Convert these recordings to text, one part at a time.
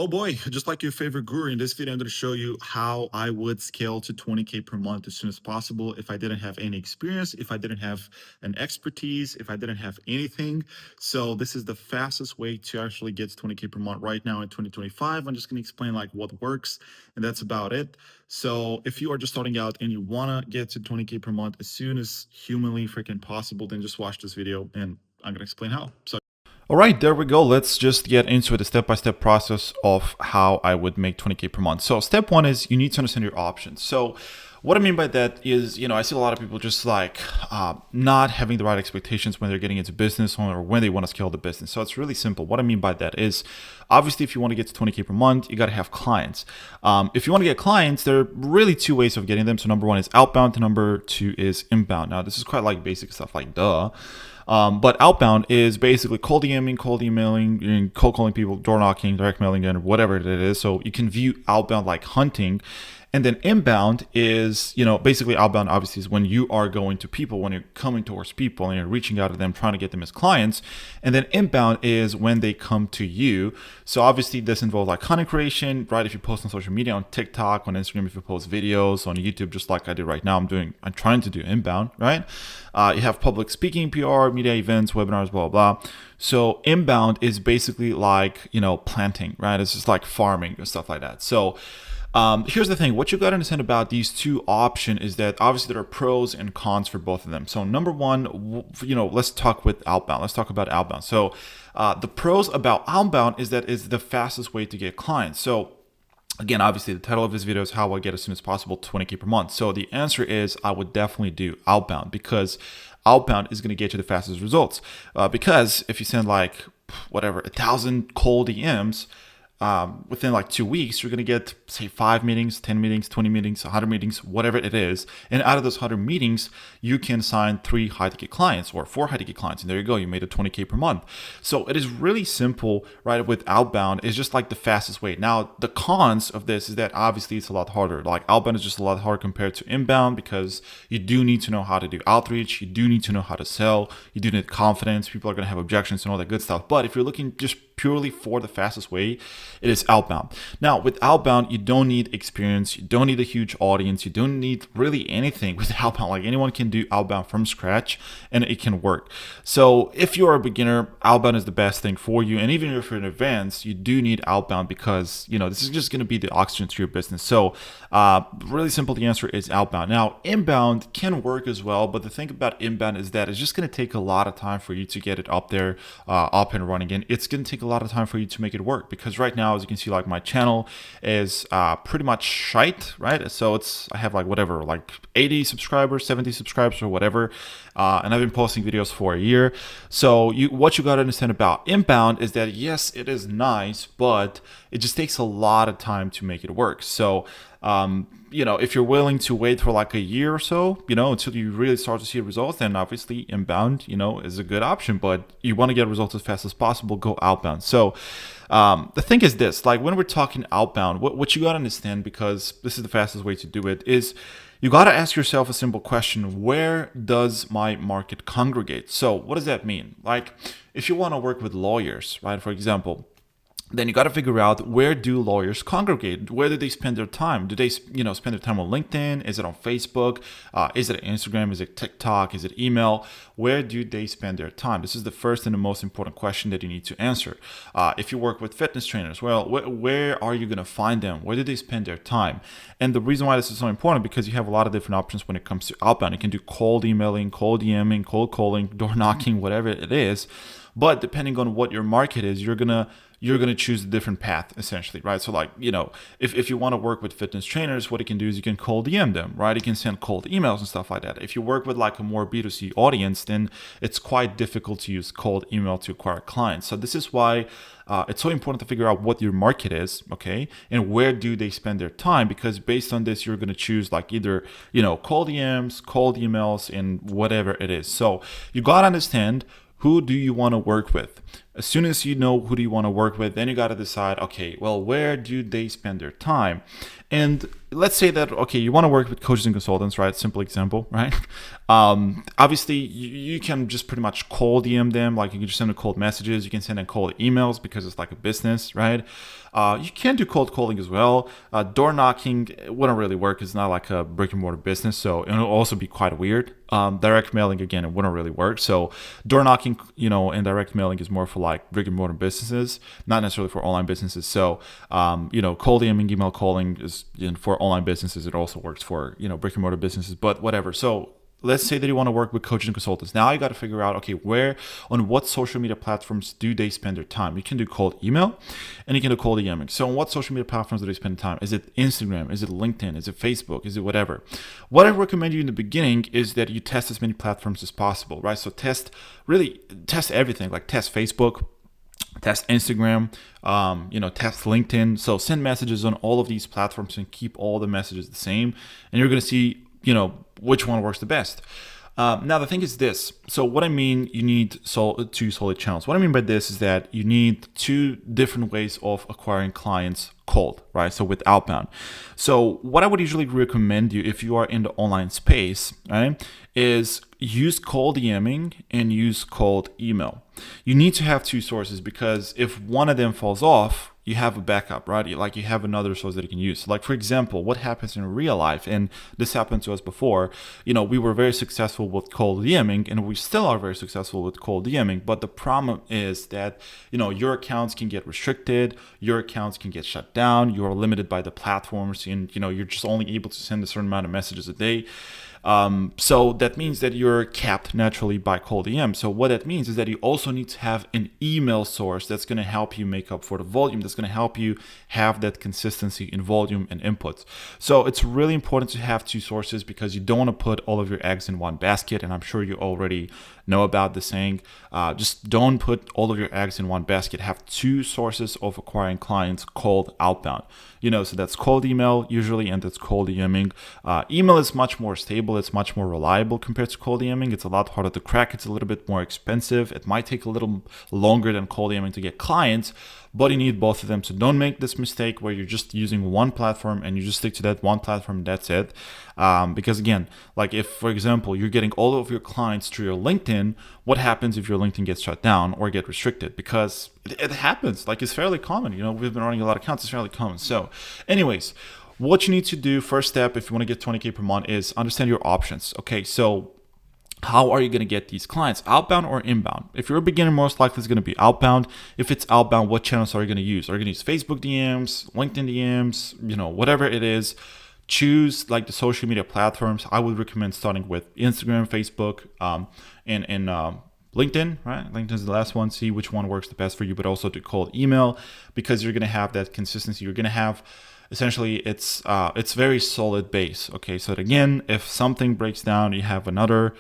Oh boy, just like your favorite guru, in this video, I'm going to show you how I would scale to 20K per month as soon as possible if I didn't have any experience, if I didn't have an expertise, if I didn't have anything. So this is the fastest way to actually get to 20K per month right now in 2025. I'm just going to explain like what works, and that's about it. So if you are just starting out and you want to get to 20K per month as soon as humanly freaking possible, then just watch this video and I'm going to explain how. So All right, there we go. Let's just get into the step-by-step process of how I would make 20K per month. So step one is you need to understand your options. So what I mean by that is, I see a lot of people just like not having the right expectations when they're getting into business or when they want to scale the business. So it's really simple. What I mean by that is, obviously, if you want to get to 20K per month, you got to have clients. If you want to get clients, there are really two ways of getting them. So number one is outbound, and number two is inbound. Now, this is quite like basic stuff like duh. But outbound is basically cold DMing, cold emailing, and cold calling people, door knocking, direct mailing, and whatever it is. So you can view outbound like hunting. And then inbound is, basically outbound obviously is when you are going to people, when you're coming towards people and you're reaching out to them, trying to get them as clients. And then inbound is when they come to you. So obviously this involves like content creation, right? If you post on social media, on TikTok, on Instagram, if you post videos, on YouTube, just like I did right now, I'm trying to do inbound, right? You have public speaking, PR, media events, webinars, blah, blah, blah. So inbound is basically like, planting, right? It's just like farming and stuff like that. So here's the thing. What you got to understand about these two options is that obviously there are pros and cons for both of them. So number one, let's talk with outbound. Let's talk about outbound. So the pros about outbound is that it's the fastest way to get clients. So again, obviously the title of this video is how I get as soon as possible 20K per month. So the answer is I would definitely do outbound because outbound is going to get you the fastest results. Because if you send like whatever, 1,000 cold DMs, within like 2 weeks, you're going to get, say, 5 meetings, 10 meetings, 20 meetings, 100 meetings, whatever it is. And out of those 100 meetings, you can sign 3 high-ticket clients or 4 high-ticket clients. And there you go. You made a 20K per month. So it is really simple, right? With outbound, it's just like the fastest way. Now, the cons of this is that obviously it's a lot harder. Like outbound is just a lot harder compared to inbound because you do need to know how to do outreach. You do need to know how to sell. You do need confidence. People are going to have objections and all that good stuff. But if you're looking just purely for the fastest way, it is outbound. Now, with outbound, you don't need experience, you don't need a huge audience, you don't need really anything with outbound. Like anyone can do outbound from scratch and it can work. So if you're a beginner, outbound is the best thing for you. And even if you're an advanced, you do need outbound because this is just going to be the oxygen to your business. So really simple, the answer is outbound. Now, inbound can work as well, but the thing about inbound is that it's just going to take a lot of time for you to get it up there, up and running. And it's going to take a lot of time for you to make it work because right now, as you can see, like my channel is pretty much shite, right? So I have like whatever, like 80 subscribers, 70 subscribers or whatever. And I've been posting videos for a year. So what you got to understand about inbound is that yes, it is nice, but it just takes a lot of time to make it work. So if you're willing to wait for like a year or so, until you really start to see results, then obviously inbound, is a good option. But you want to get results as fast as possible, go outbound. So the thing is this, like when we're talking outbound, what you got to understand, because this is the fastest way to do it, is you got to ask yourself a simple question: where does my market congregate? So what does that mean? Like if you want to work with lawyers, right, for example, then you got to figure out, where do lawyers congregate? Where do they spend their time? Do they, spend their time on LinkedIn? Is it on Facebook? Is it Instagram? Is it TikTok? Is it email? Where do they spend their time? This is the first and the most important question that you need to answer. If you work with fitness trainers, well, where are you going to find them? Where do they spend their time? And the reason why this is so important, because you have a lot of different options when it comes to outbound. You can do cold emailing, cold DMing, cold calling, door knocking, whatever it is. But depending on what your market is, you're gonna choose a different path, essentially, right? So like, if you want to work with fitness trainers, what you can do is you can cold DM them, right? You can send cold emails and stuff like that. If you work with like a more B2C audience, then it's quite difficult to use cold email to acquire clients. So this is why it's so important to figure out what your market is, okay? And where do they spend their time? Because based on this, you're going to choose like either, cold DMs, cold emails, and whatever it is. So you got to understand, who do you want to work with? As soon as you know who do you want to work with, then you got to decide, okay, well, where do they spend their time? And let's say that, okay, you want to work with coaches and consultants, right? Simple example, right? Obviously you can just pretty much cold DM them. Like, you can just send them cold messages, you can send them cold emails because it's like a business, right? You can do cold calling as well. Door knocking wouldn't really work. It's not like a brick and mortar business, so it'll also be quite weird. Direct mailing, again, it wouldn't really work. So door knocking, and direct mailing is more for like brick and mortar businesses, not necessarily for online businesses. So, cold DMing, email calling is, for online businesses. It also works for, brick and mortar businesses, but whatever. So let's say that you want to work with coaches and consultants. Now you got to figure out, okay, on what social media platforms do they spend their time? You can do cold email and you can do cold DMing. So on what social media platforms do they spend time? Is it Instagram? Is it LinkedIn? Is it Facebook? Is it whatever? What I recommend you in the beginning is that you test as many platforms as possible, right? So test everything, like test Facebook, test Instagram, test LinkedIn. So send messages on all of these platforms and keep all the messages the same. And you're going to see, which one works the best. Now, the thing is this. So what I mean, you need two solid channels. What I mean by this is that you need two different ways of acquiring clients cold, right? So with outbound. So what I would usually recommend you if you are in the online space, right, is use cold DMing and use cold email. You need to have two sources, because if one of them falls off, you have a backup, right? Like, you have another source that you can use. Like, for example, what happens in real life, and this happened to us before, we were very successful with cold DMing, and we still are very successful with cold DMing. But the problem is that, your accounts can get restricted, your accounts can get shut down, you are limited by the platforms, and, you're just only able to send a certain amount of messages a day. So that means that you're capped naturally by cold DM. So what that means is that you also need to have an email source that's going to help you make up for the volume, that's going to help you have that consistency in volume and inputs. So it's really important to have two sources, because you don't want to put all of your eggs in one basket. And I'm sure you already know about the saying, just don't put all of your eggs in one basket. Have two sources of acquiring clients cold outbound. So that's cold email usually, and that's cold DMing. Email is much more stable. It's much more reliable compared to cold DMing. It's a lot harder to crack. It's a little bit more expensive. It might take a little longer than cold DMing to get clients, but you need both of them. So don't make this mistake where you're just using one platform and you just stick to that one platform. That's it. Because again, like, if, for example, you're getting all of your clients through your LinkedIn, what happens if your LinkedIn gets shut down or get restricted? Because it happens. Like, it's fairly common. We've been running a lot of accounts. It's fairly common. So anyways, what you need to do, first step, if you want to get 20K per month, is understand your options. Okay, so how are you going to get these clients? Outbound or inbound? If you're a beginner, most likely it's going to be outbound. If it's outbound, what channels are you going to use? Are you going to use Facebook DMs, LinkedIn DMs, whatever it is? Choose like the social media platforms. I would recommend starting with Instagram, Facebook, and LinkedIn, right? LinkedIn is the last one. See which one works the best for you, but also to cold email, because you're going to have that consistency. You're going to have, essentially, it's very solid base. Okay, so that, again, if something breaks down, you have another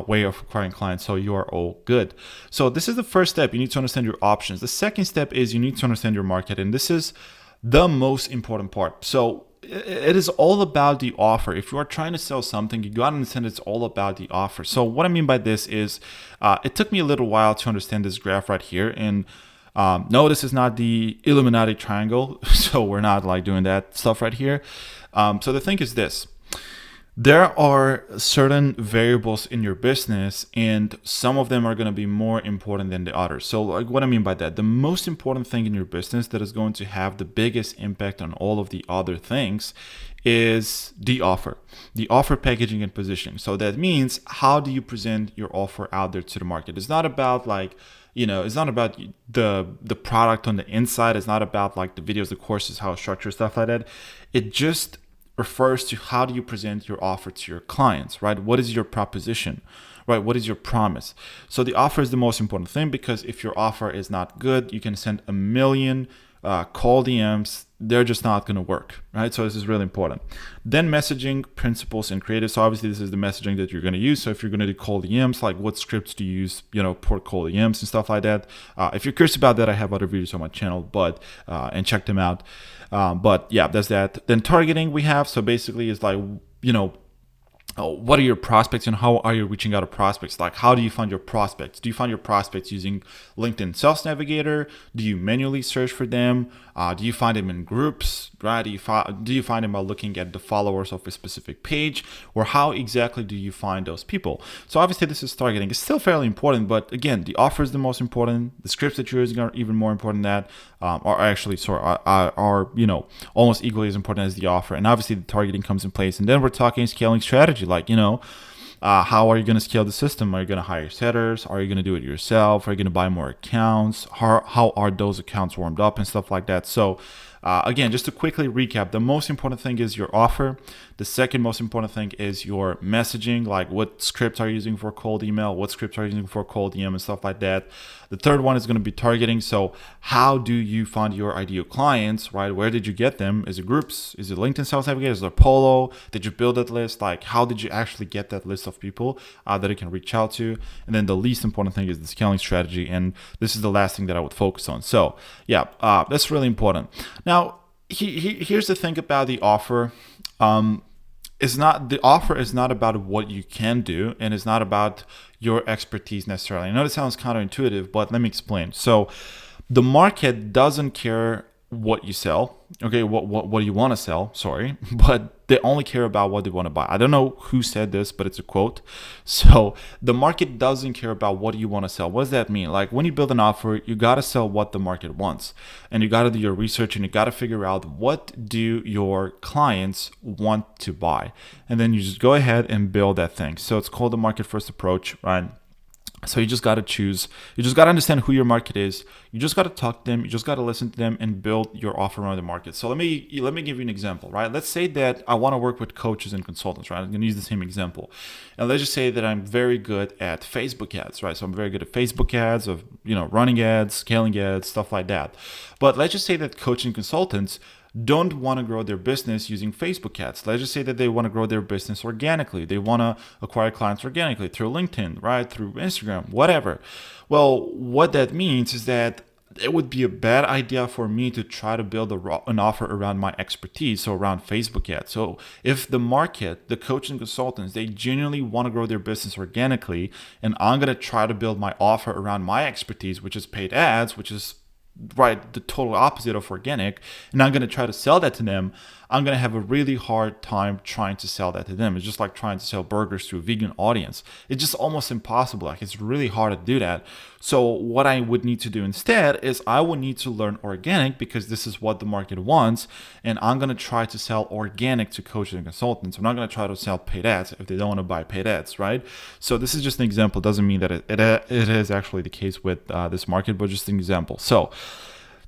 way of acquiring clients, so you are all good. So this is the first step. You need to understand your options. The second step is you need to understand your market, and this is the most important part. So it is all about the offer. If you are trying to sell something, you got to understand it's all about the offer. So what I mean by this is, it took me a little while to understand this graph right here. And no, this is not the Illuminati triangle. So we're not like doing that stuff right here. So the thing is this. There are certain variables in your business, and some of them are going to be more important than the others. So like, what I mean by that, the most important thing in your business that is going to have the biggest impact on all of the other things is the offer packaging and positioning. So that means, how do you present your offer out there to the market? It's not about like, it's not about the product on the inside. It's not about like the videos, the courses, how it's structured, stuff like that. It just refers to how do you present your offer to your clients, right? What is your proposition, right? What is your promise? So the offer is the most important thing, because if your offer is not good, you can send a million call DMs, they're just not going to work, right? So this is really important. Then messaging principles and creative. So obviously this is the messaging that you're going to use. So if you're going to do call DMs, like what scripts do you use, for call DMs and stuff like that. If you're curious about that, I have other videos on my channel, and check them out. But yeah, that's that. Then targeting we have. So basically it's like, what are your prospects and how are you reaching out to prospects? Like, how do you find your prospects? Do you find your prospects using LinkedIn Sales Navigator? Do you manually search for them? Do you find them in groups, right? Do you find them by looking at the followers of a specific page? Or how exactly do you find those people? So obviously this is targeting. It's still fairly important, but again, the offer is the most important. The scripts that you're using are even more important than that, are almost equally as important as the offer. And obviously the targeting comes in place. And then we're talking scaling strategy, like, how are you going to scale the system? Are you going to hire setters? Are you going to do it yourself? Are you going to buy more accounts? How are those accounts warmed up and stuff like that? So again, just to quickly recap, the most important thing is your offer. The second most important thing is your messaging, like what scripts are you using for cold email, what scripts are you using for cold DM and stuff like that. The third one is going to be targeting. So how do you find your ideal clients, right? Where did you get them? Is it groups? Is it LinkedIn Sales Navigator? Is it Polo? Did you build that list? Like, how did you actually get that list of people that you can reach out to? And then the least important thing is the scaling strategy. And this is the last thing that I would focus on. So yeah, that's really important. Now, here's the thing about the offer. The offer is not about what you can do, and it's not about your expertise necessarily. I know it sounds counterintuitive, but let me explain. So the market doesn't care what you sell, okay, what you want to sell, sorry, but they only care about what they want to buy. I don't know who said this, but it's a quote. So the market doesn't care about what you want to sell. What does that mean? Like, when you build an offer, you got to sell what the market wants, and you got to do your research, and you got to figure out what do your clients want to buy, and then you just go ahead and build that thing. So it's called the market first approach, right? So you just got to choose, you just got to understand who your market is. You just got to talk to them. You just got to listen to them and build your offer around the market. So let me give you an example, right? Let's say that I want to work with coaches and consultants, right? I'm going to use the same example. And let's just say that I'm very good at Facebook ads, right? So I'm very good at Facebook ads, of, running ads, scaling ads, stuff like that. But let's just say that coaching consultants don't want to grow their business using Facebook ads. Let's just say that they want to grow their business organically. They want to acquire clients organically through LinkedIn, right? Through Instagram, whatever. Well, what that means is that it would be a bad idea for me to try to build an offer around my expertise, so around Facebook ads. So if the market, the coaching consultants, they genuinely want to grow their business organically, and I'm going to try to build my offer around my expertise, which is paid ads, which is right, the total opposite of organic, and I'm going to try to sell that to them, I'm going to have a really hard time trying to sell that to them. It's just like trying to sell burgers to a vegan audience. It's just almost impossible. Like, it's really hard to do that. So what I would need to do instead is I would need to learn organic, because this is what the market wants. And I'm going to try to sell organic to coaches and consultants. I'm not going to try to sell paid ads if they don't want to buy paid ads, right? So this is just an example. It doesn't mean that it is actually the case with this market, but just an example. So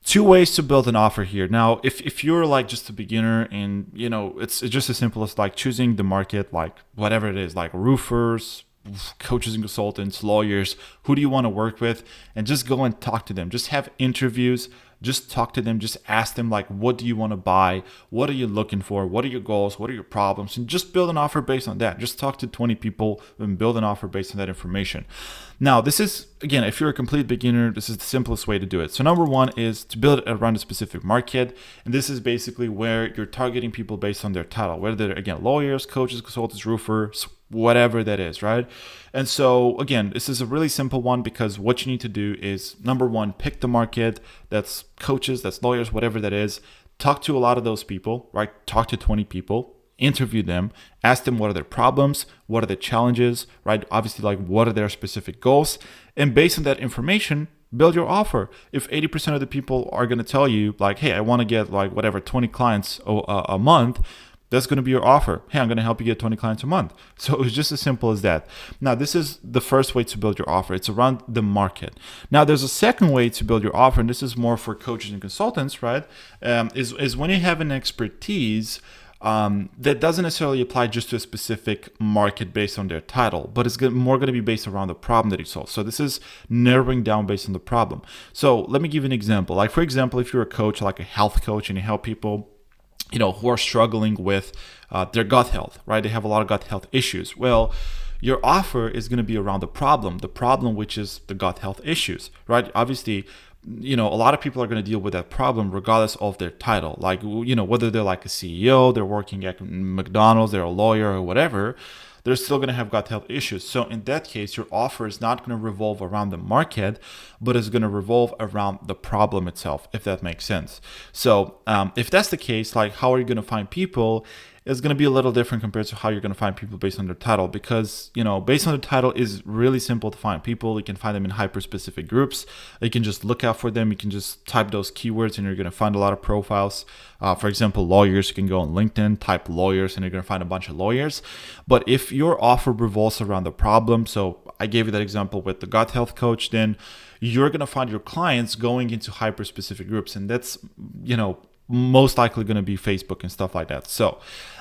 two ways to build an offer here. Now, if you're like just a beginner, and it's just as simple as like choosing the market, like whatever it is, like roofers, coaches and consultants, lawyers, who do you want to work with, and just go and talk to them. Just have interviews. Just talk to them. Just ask them, like, what do you want to buy? What are you looking for? What are your goals? What are your problems? And just build an offer based on that. Just talk to 20 people and build an offer based on that information. Now, this is, again, if you're a complete beginner, this is the simplest way to do it. So number one is to build it around a specific market. And this is basically where you're targeting people based on their title, whether they're, again, lawyers, coaches, consultants, roofers, whatever that is, right? And so, again, this is a really simple one, because what you need to do is, number one, pick the market. That's coaches, that's lawyers, whatever that is. Talk to a lot of those people, right? Talk to 20 people. Interview them, ask them what are their problems, what are their challenges, right? Obviously, like, what are their specific goals, and based on that information, build your offer. If 80% of the people are going to tell you, like, hey, I want to get like whatever 20 clients a month, that's going to be your offer. Hey, I'm going to help you get 20 clients a month. So it's just as simple as that. Now, this is the first way to build your offer. It's around the market. Now, there's a second way to build your offer, and this is more for coaches and consultants, right? Is when you have an expertise that doesn't necessarily apply just to a specific market based on their title, but it's more going to be based around the problem that you solve. So this is narrowing down based on the problem. So let me give you an example. Like, for example, if you're a coach, like a health coach, and you help people who are struggling with their gut health, right? They have a lot of gut health issues. Well, your offer is going to be around the problem which is the gut health issues, right? Obviously, a lot of people are going to deal with that problem regardless of their title. Like, whether they're like a CEO, they're working at McDonald's, they're a lawyer or whatever. they're still going to have gut health issues. So in that case, your offer is not going to revolve around the market, but it's going to revolve around the problem itself, if that makes sense. So if that's the case, like, how are you going to find people? Is going to be a little different compared to how you're going to find people based on their title, because, you know, based on the title is really simple to find people. You can find them in hyper specific groups. You can just look out for them. You can just type those keywords and you're going to find a lot of profiles. For example, lawyers, you can go on LinkedIn, type lawyers, and you're going to find a bunch of lawyers. But if your offer revolves around the problem, so I gave you that example with the gut health coach, then you're going to find your clients going into hyper specific groups. And that's, you know, most likely going to be Facebook and stuff like that. So,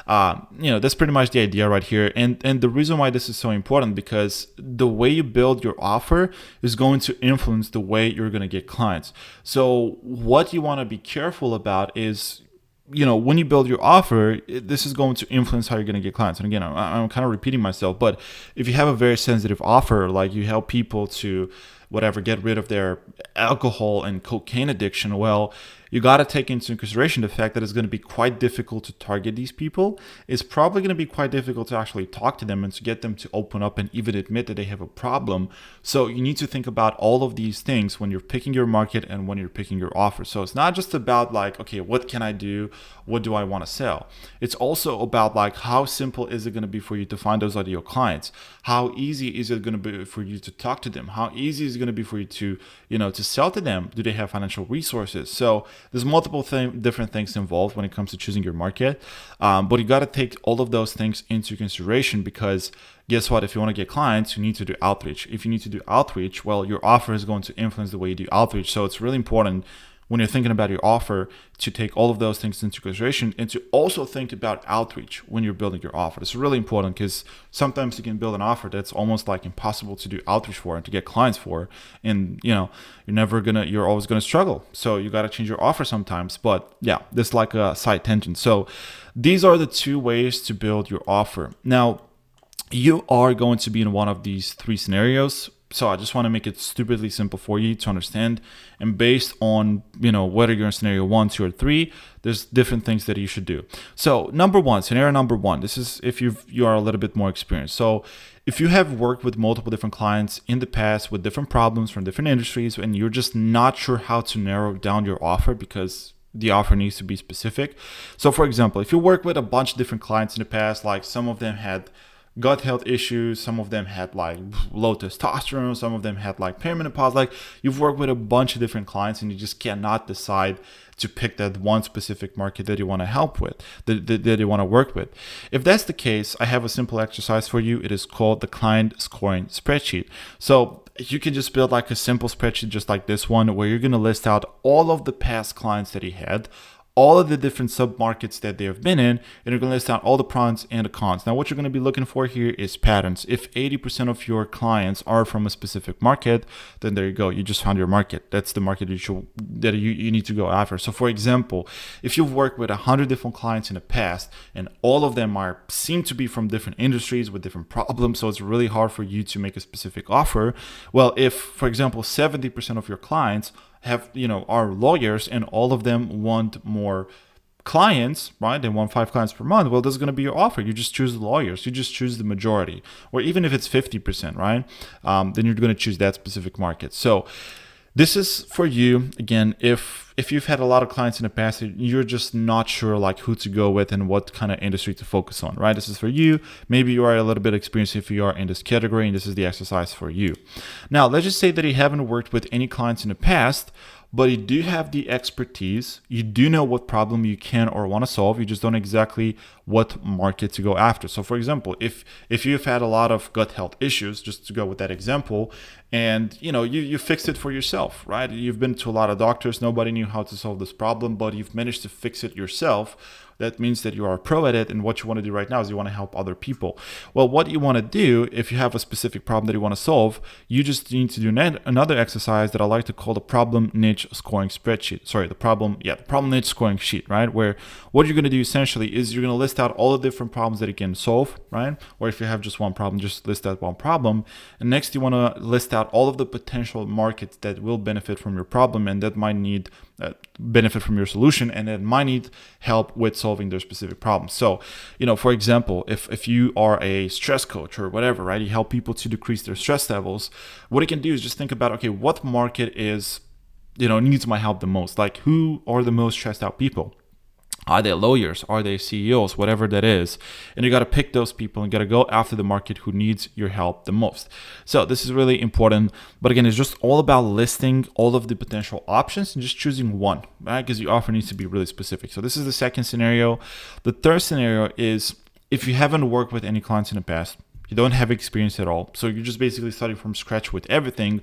you know, that's pretty much the idea right here. And the reason why this is so important, because the way you build your offer is going to influence the way you're going to get clients. So what you want to be careful about is, you know, when you build your offer, this is going to influence how you're going to get clients. And again, I'm kind of repeating myself, but if you have a very sensitive offer, like you help people to whatever, get rid of their alcohol and cocaine addiction, well, you got to take into consideration the fact that it's going to be quite difficult to target these people. It's probably going to be quite difficult to actually talk to them and to get them to open up and even admit that they have a problem. So you need to think about all of these things when you're picking your market and when you're picking your offer. So it's not just about like, okay, what can I do? What do I want to sell? It's also about like, how simple is it going to be for you to find those ideal clients? How easy is it going to be for you to talk to them? How easy is it going to be for you to, you know, to sell to them? Do they have financial resources? So there's multiple different things involved when it comes to choosing your market. But you got to take all of those things into consideration, because guess what? If you want to get clients, you need to do outreach. If you need to do outreach, well, your offer is going to influence the way you do outreach. So it's really important when you're thinking about your offer to take all of those things into consideration, and to also think about outreach when you're building your offer. It's really important, because sometimes you can build an offer that's almost like impossible to do outreach for and to get clients for. And, you know, you're always going to struggle. So you got to change your offer sometimes. But yeah, this is like a side tangent. So these are the two ways to build your offer. Now, you are going to be in one of these three scenarios. So I just want to make it stupidly simple for you to understand. And based on, you know, whether you're in scenario 1, 2, or 3, there's different things that you should do. So scenario number one, this is if you are a little bit more experienced. So if you have worked with multiple different clients in the past with different problems from different industries, and you're just not sure how to narrow down your offer because the offer needs to be specific. So for example, if you work with a bunch of different clients in the past, like some of them had gut health issues, some of them had like low testosterone, some of them had like perimenopause, like you've worked with a bunch of different clients and you just cannot decide to pick that one specific market that you want to help with, that you want to work with. If that's the case, I have a simple exercise for you. It is called the client scoring spreadsheet. So you can just build like a simple spreadsheet just like this one, where you're going to list out all of the past clients that he had, all of the different sub-markets that they have been in, and you're going to list out all the pros and the cons. Now, what you're going to be looking for here is patterns. If 80% of your clients are from a specific market, then there you go. You just found your market. That's the market that you need to go after. So for example, if you've worked with 100 different clients in the past, and all of them seem to be from different industries with different problems, so it's really hard for you to make a specific offer. Well, if, for example, 70% of your clients are lawyers and all of them want more clients, right? They want 5 clients per month. Well, this is going to be your offer. You just choose the lawyers. You just choose the majority. Or even if it's 50%, right? Then you're going to choose that specific market. So this is for you, again, if you've had a lot of clients in the past, you're just not sure like who to go with and what kind of industry to focus on, right? This is for you. Maybe you are a little bit experienced if you are in this category, and this is the exercise for you. Now, let's just say that you haven't worked with any clients in the past, but you do have the expertise. You do know what problem you can or want to solve. You just don't know exactly what market to go after. So for example, if you've had a lot of gut health issues, just to go with that example, and you fixed it for yourself, right? You've been to a lot of doctors, nobody knew how to solve this problem, but you've managed to fix it yourself. That means that you are a pro at it, and what you want to do right now is you want to help other people. Well, what you want to do, if you have a specific problem that you want to solve, you just need to do another exercise that I like to call the problem niche scoring spreadsheet. Sorry, the problem niche scoring sheet, right? Where what you're going to do essentially is you're going to list out all the different problems that you can solve, right? Or if you have just one problem, just list out one problem. And next, you want to list out all of the potential markets that will benefit from your problem, and that might need benefit from your solution and that might need help with solving their specific problems. So, for example, if you are a stress coach or whatever, right, you help people to decrease their stress levels, what you can do is just think about, okay, what market is, needs my help the most? Like, who are the most stressed out people? Are they lawyers? Are they CEOs? Whatever that is. And you got to pick those people and got to go after the market who needs your help the most. So this is really important. But again, it's just all about listing all of the potential options and just choosing one, right? Because your offer needs to be really specific. So this is the second scenario. The third scenario is if you haven't worked with any clients in the past, you don't have experience at all. So you're just basically starting from scratch with everything.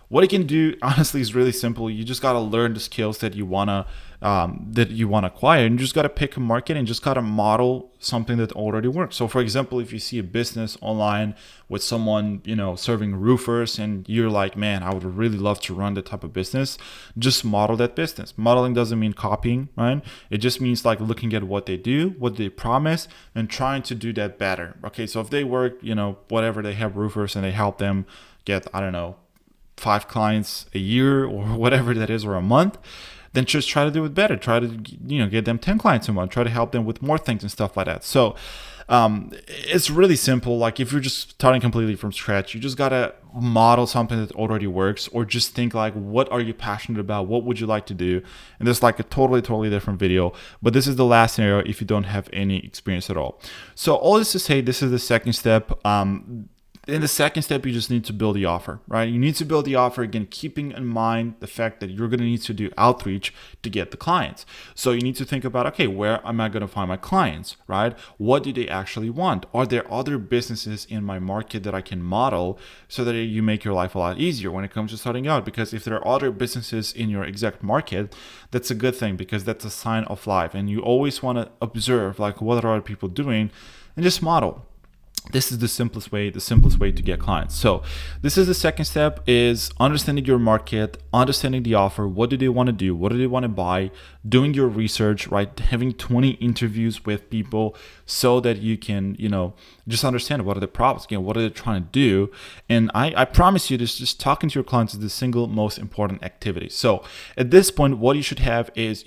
What you can do, honestly, is really simple. You just gotta learn the skills that you wanna acquire, and you just gotta pick a market and just gotta model something that already works. So, for example, if you see a business online with someone serving roofers, and you're like, man, I would really love to run that type of business, just model that business. Modeling doesn't mean copying, right? It just means like looking at what they do, what they promise, and trying to do that better. Okay, so if they work, whatever, they have roofers and they help them get, I don't know, 5 clients a year or whatever that is, or a month, then just try to do it better. Try to get them 10 clients a month. Try to help them with more things and stuff like that. So it's really simple. Like if you're just starting completely from scratch, you just gotta model something that already works, or just think like, what are you passionate about? What would you like to do? And there's like a totally different video, but this is the last scenario if you don't have any experience at all. So all this to say, this is the second step. In the second step, you just need to build the offer, right? You need to build the offer, again, keeping in mind the fact that you're going to need to do outreach to get the clients. So you need to think about, okay, where am I going to find my clients, right? What do they actually want? Are there other businesses in my market that I can model so that you make your life a lot easier when it comes to starting out? Because if there are other businesses in your exact market, that's a good thing, because that's a sign of life. And you always want to observe, like, what are other people doing, and just model. This is the simplest way to get clients. So this is the second step, is understanding your market, understanding the offer. What do they want to do? What do they want to buy? Doing your research, right? Having 20 interviews with people so that you can, just understand what are the problems, again, what are they trying to do? And I promise you this, just talking to your clients is the single most important activity. So at this point, what you should have is,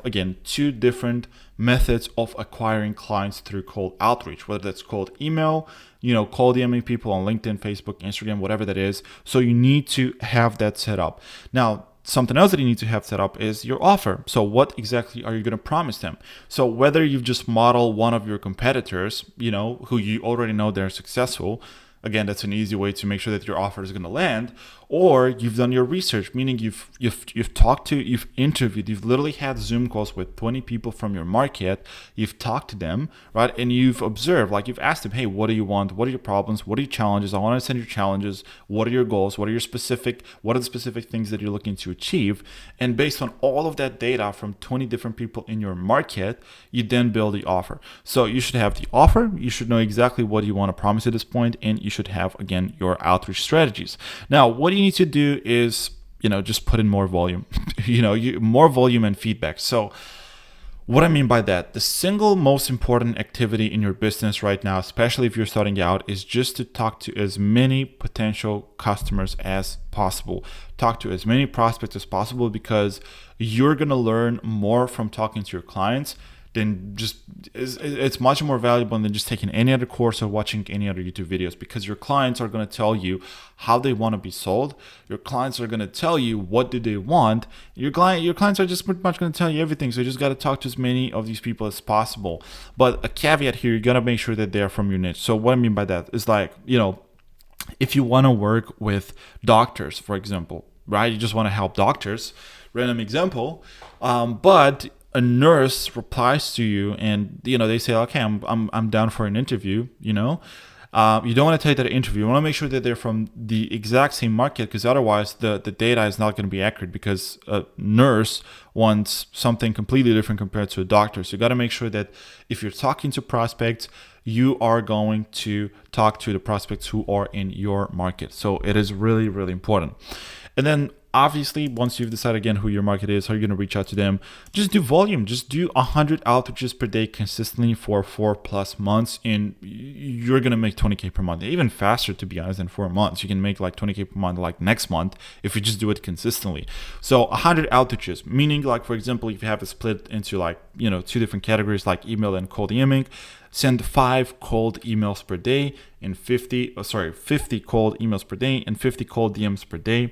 again, 2 different methods of acquiring clients through cold outreach, whether that's cold email, cold DMing people on LinkedIn, Facebook, Instagram, whatever that is. So you need to have that set up. Now, something else that you need to have set up is your offer. So what exactly are you going to promise them? So whether you've just modeled one of your competitors, who you already know they're successful, again, that's an easy way to make sure that your offer is going to land. Or you've done your research, meaning you've interviewed, you've literally had Zoom calls with 20 people from your market. You've talked to them, right? And you've observed, like you've asked them, hey, what do you want? What are your problems? What are your challenges? I want to understand your challenges. What are your goals? What are the specific things that you're looking to achieve? And based on all of that data from 20 different people in your market, you then build the offer. So you should have the offer. You should know exactly what you want to promise at this point, and you should have, again, your outreach strategies. Now, what you need to do is, just put in more volume, more volume and feedback. So what I mean by that, the single most important activity in your business right now, especially if you're starting out, is just to talk to as many potential customers as possible. Talk to as many prospects as possible, because you're going to learn more from talking to your clients than it's much more valuable than just taking any other course or watching any other YouTube videos, because your clients are going to tell you how they want to be sold. Your clients are going to tell you what do they want. Your clients are just pretty much going to tell you everything. So you just got to talk to as many of these people as possible. But a caveat here, you got to make sure that they're from your niche. So what I mean by that is, like, if you want to work with doctors, for example, right? You just want to help doctors, random example, but a nurse replies to you and they say, okay, I'm down for an interview. You don't want to take that interview. You want to make sure that they're from the exact same market, because otherwise the data is not going to be accurate, because a nurse wants something completely different compared to a doctor. So you got to make sure that if you're talking to prospects, you are going to talk to the prospects who are in your market. So it is really, really important. And then obviously, once you've decided again who your market is, how you're going to reach out to them, just do volume. Just do 100 outreaches per day consistently for 4+ months, and you're going to make 20K per month. Even faster, to be honest, than 4 months. You can make like 20K per month like next month if you just do it consistently. So 100 outreaches, meaning like, for example, if you have it split into like, 2 different categories like email and cold emailing, send 5 cold emails per day and 50 cold emails per day and 50 cold DMs per day.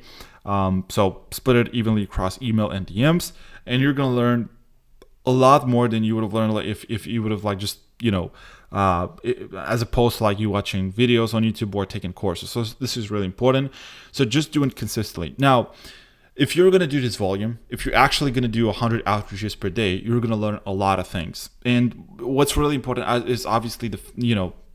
So split it evenly across email and DMs, and you're gonna learn a lot more than you would have learned if you would have like just as opposed to like you watching videos on YouTube or taking courses. So this is really important. So just do it consistently. Now, if you're going to do this volume, if you're actually going to do 100 outreaches per day, you're going to learn a lot of things. And what's really important is obviously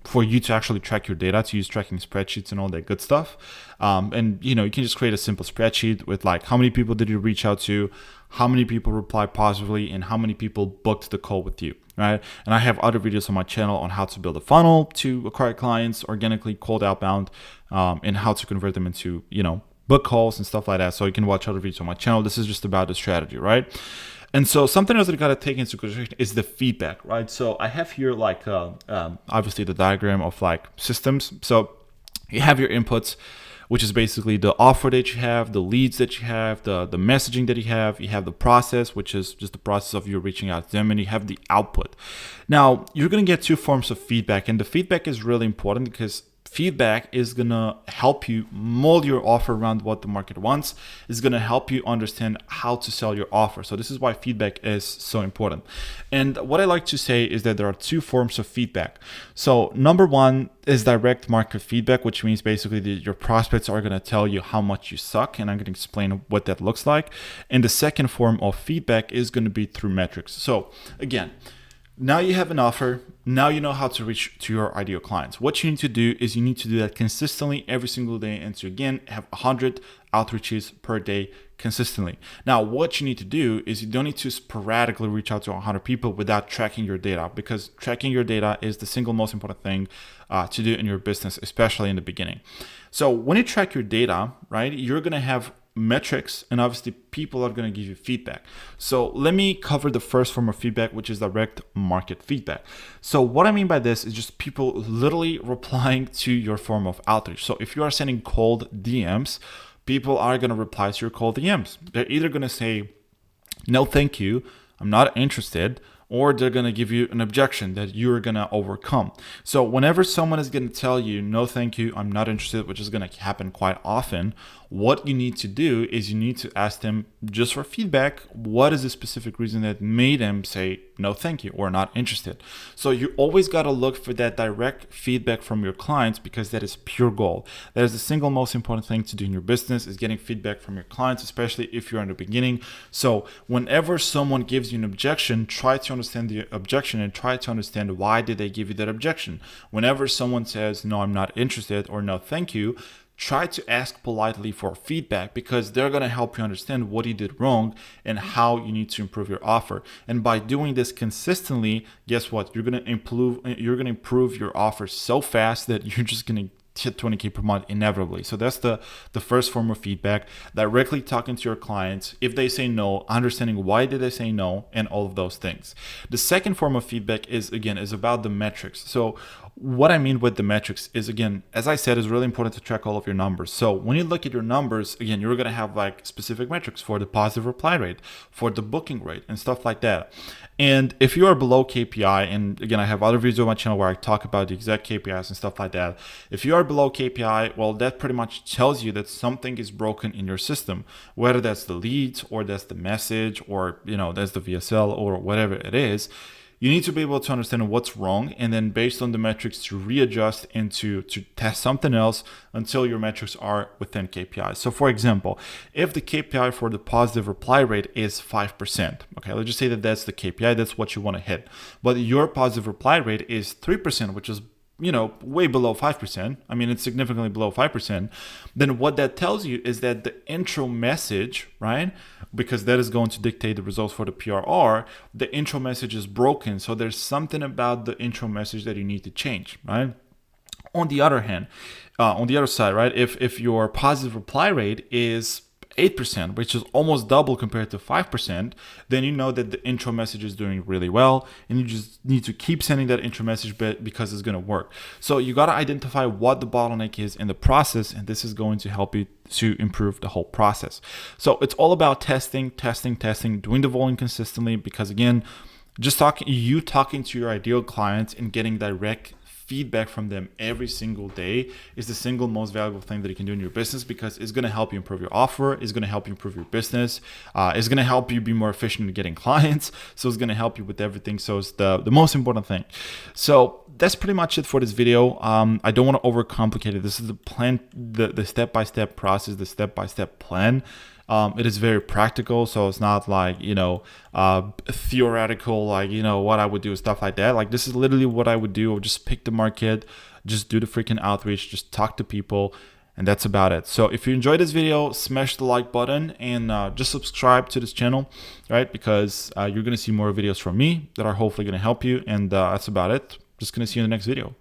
for you to actually track your data, to use tracking spreadsheets and all that good stuff. And you can just create a simple spreadsheet with like how many people did you reach out to, how many people replied positively, and how many people booked the call with you, right? And I have other videos on my channel on how to build a funnel to acquire clients organically, cold outbound, and how to convert them into, book calls and stuff like that. So you can watch other videos on my channel. This is just about the strategy, right? And so something else that you got to take into consideration is the feedback, right? So I have here like obviously the diagram of like systems. So you have your inputs, which is basically the offer that you have, the leads that you have, the messaging that you have the process, which is just the process of you reaching out to them, and you have the output. Now, you're going to get 2 forms of feedback, and the feedback is really important because feedback is going to help you mold your offer around what the market wants. It's going to help you understand how to sell your offer. So this is why feedback is so important. And what I like to say is that there are 2 forms of feedback. So number 1 is direct market feedback, which means basically that your prospects are going to tell you how much you suck, and I'm going to explain what that looks like. And the second form of feedback is going to be through metrics. So again, now you have an offer. Now you know how to reach to your ideal clients. What you need to do is you need to do that consistently every single day, and to again have 100 outreaches per day consistently. Now, what you need to do is you don't need to sporadically reach out to 100 people without tracking your data, because tracking your data is the single most important thing to do in your business, especially in the beginning. So when you track your data, right, you're going to have metrics, and obviously people are going to give you feedback. So let me cover the first form of feedback, which is direct market feedback. So what I mean by this is just people literally replying to your form of outreach. So if you are sending cold DMs, people are going to reply to your cold DMs. They're either going to say, no, thank you, I'm not interested, or they're going to give you an objection that you're going to overcome. So whenever someone is going to tell you, no, thank you, I'm not interested, which is going to happen quite often, what you need to do is you need to ask them, just for feedback, what is the specific reason that made them say no thank you or not interested. So you always got to look for that direct feedback from your clients, because that is pure gold. That is the single most important thing to do in your business, is getting feedback from your clients, especially if you're in the beginning. So whenever someone gives you an objection, try to understand the objection and try to understand why did they give you that objection. Whenever someone says no, I'm not interested, or no thank you, try to ask politely for feedback, because they're going to help you understand what you did wrong and how you need to improve your offer. And by doing this consistently, guess what? You're going to improve your offer so fast that you're just going to hit 20K per month inevitably. So that's the first form of feedback, directly talking to your clients. If they say no, understanding why did they say no, and all of those things. The second form of feedback is about the metrics. So what I mean with the metrics is, again, as I said, it's really important to track all of your numbers. So when you look at your numbers, again, you're going to have like specific metrics for the positive reply rate, for the booking rate, and stuff like that. And if you are below KPI, and again, I have other videos on my channel where I talk about the exact KPIs and stuff like that. If you are below KPI, well, that pretty much tells you that something is broken in your system, whether that's the leads or that's the message, or, that's the VSL or whatever it is. You need to be able to understand what's wrong, and then based on the metrics to readjust and to test something else until your metrics are within KPIs. So for example, if the KPI for the positive reply rate is 5%, okay, let's just say that that's the KPI, that's what you want to hit. But your positive reply rate is 3%, which is way below 5%. I mean, it's significantly below 5%. Then what that tells you is that the intro message, right? Because that is going to dictate the results for the PRR, the intro message is broken. So there's something about the intro message that you need to change, right? On the other hand, on the other side, right? If your positive reply rate is 8%, which is almost double compared to 5%, then you know that the intro message is doing really well, and you just need to keep sending that intro message because it's going to work. So you got to identify what the bottleneck is in the process, and this is going to help you to improve the whole process. So it's all about testing, doing the volume consistently, because again, just talking to your ideal clients and getting direct feedback from them every single day is the single most valuable thing that you can do in your business, because it's going to help you improve your offer, it's going to help you improve your business, it's going to help you be more efficient in getting clients, so it's going to help you with everything. So it's the most important thing. So that's pretty much it for this video. I don't want to overcomplicate it. This is the plan, the step-by-step process, the step-by-step plan. It is very practical, so it's not like, theoretical, like, what I would do, stuff like that. Like, this is literally what I would do. I would just pick the market, just do the freaking outreach, just talk to people, and that's about it. So if you enjoyed this video, smash the like button and just subscribe to this channel, right? Because you're going to see more videos from me that are hopefully going to help you, and that's about it. Just going to see you in the next video.